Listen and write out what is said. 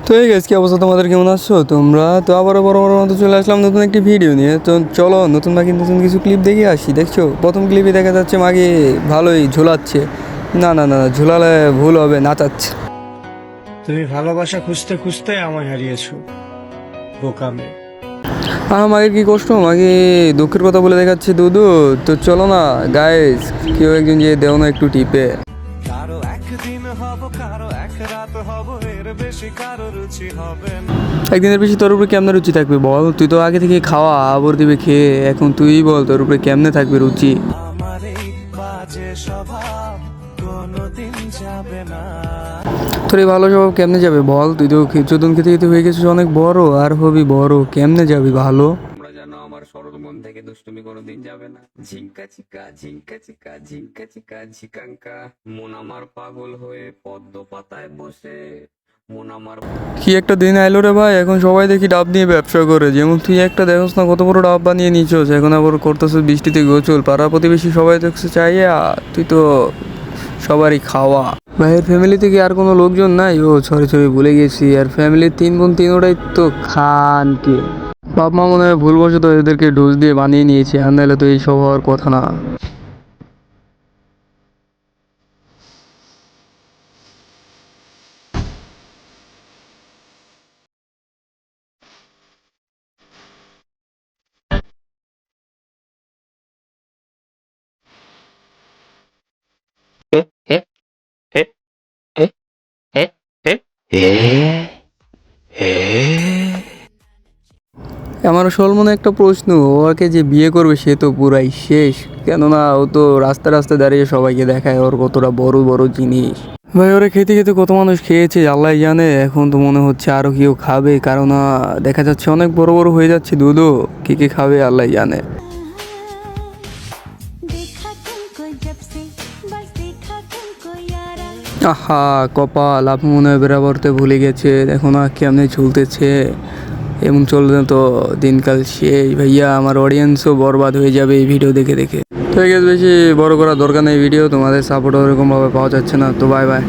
তো এই গাইস, কি অবস্থা তোমাদের? কেমন আছো তোমরা? তো আবারও বড় বড় মতো চলে আসলাম নতুন একটি ভিডিও নিয়ে। তো চলো নতুন মাকে নতুন কিছু ক্লিপ দেখে আসি। দেখছো, প্রথম ক্লিপে দেখা যাচ্ছে মাকে ভালোই ঝোলাচ্ছে। না না না, ঝোলালে ভুল হবে, নাচাচ্ছে। তুমি ভালোবাসা খুঁজতে খুঁজতে আমায় হারিয়েছো, বোকা মেয়ে। মাকে কি কষ্ট, মাকে দুঃখের কথা বলে দেখাচ্ছে দুদু। তো চলো না গাইস, কেউ একজন যে দেও না একটু টিপে। কারো একদিন হব, কারো এক রাত হব, এর বেশি কারো রুচি হবে না। একদিনের বেশি তোর উপরে কেমনে রুচি থাকবে বল? তুই তো আগে থেকে খাওয়া আবর দিবে খেয়ে, এখন তুই বল তোর উপরে কেমনে থাকবে রুচি? আমার এই বাজে স্বভাব কোনোদিন যাবে না। তোর এই ভালো স্বভাব কেমনে যাবে বল? তুই তো চোদন খেতে খেতে হয়ে গেছিস অনেক বড়, আর হবি বড়, কেমনে যাবি ভালো? তোমরা জানো আমার সরল মন থেকে দুষ্টুমি কোনোদিন যাবে না। ঝিঙ্কা চিকা ঝিঙ্কা চিকা ঝিঙ্কা চিকা ঝিকাঙ্কা, মন আমার পাগল হয়ে পদ্ম পাতায় বসে। মন আমার কি একটা দিন আইলো রে ভাই, এখন সবাই দেখি ডাব নিয়ে ব্যবসা করে। যেমন তুই একটা দেখোস না কত বড় ডাব বানিয়ে নিচ্ছস, এখন আবার করতেছিস বৃষ্টিতে গোসল। পাড়া প্রতিবেশী সবাই দেখছে চাইয়া, তুই তো সবারই খাওয়া। ভাইয়ের ফ্যামিলিতে কি আর কোনো লোকজন নাই? ও সরি সরি, ভুলে গেছি। আর ফ্যামিলির তিন বোন তিনোটাই তো খানকে। বাপ মা মনে হয় ভুলবশত এদেরকে ডোজ দিয়ে বানিয়ে নিয়েছে, আর নাহলে তো এই সব হওয়ার কথা না। আমার আসল মনে একটা প্রশ্ন, ওকে যে বিয়ে করবে সে তো পুরাই শেষ। কেননা ও তো রাস্তা রাস্তায় দাঁড়িয়ে সবাইকে দেখায় ওর কতটা বড় বড় জিনিস। ভাই ওরা খেতে খেতে কত মানুষ খেয়েছে আল্লাহ জানে। এখন তো মনে হচ্ছে আরও কেউ খাবে, কারণ দেখা যাচ্ছে অনেক বড় বড় হয়ে যাচ্ছে দুধও। কে কে খাবে আল্লাহ জানে। देखा तुमको जब से बस देखा तुमको यारा। আহা কপাল, আপনি মনে হয় বেরাবরতে ভুলে গেছে। দেখো না কেমনে চলতেছে। এমন চললে তো দিনকাল শেষ ভাইয়া। আমার অডিয়েন্সও বরবাদ হয়ে যাবে এই ভিডিও দেখে দেখে। ঠিক আছে, বেশি বড় করার দরকার নেই ভিডিও, তোমাদের সাপোর্ট ওরকমভাবে পাওয়া যাচ্ছে না। তো বাই বাই।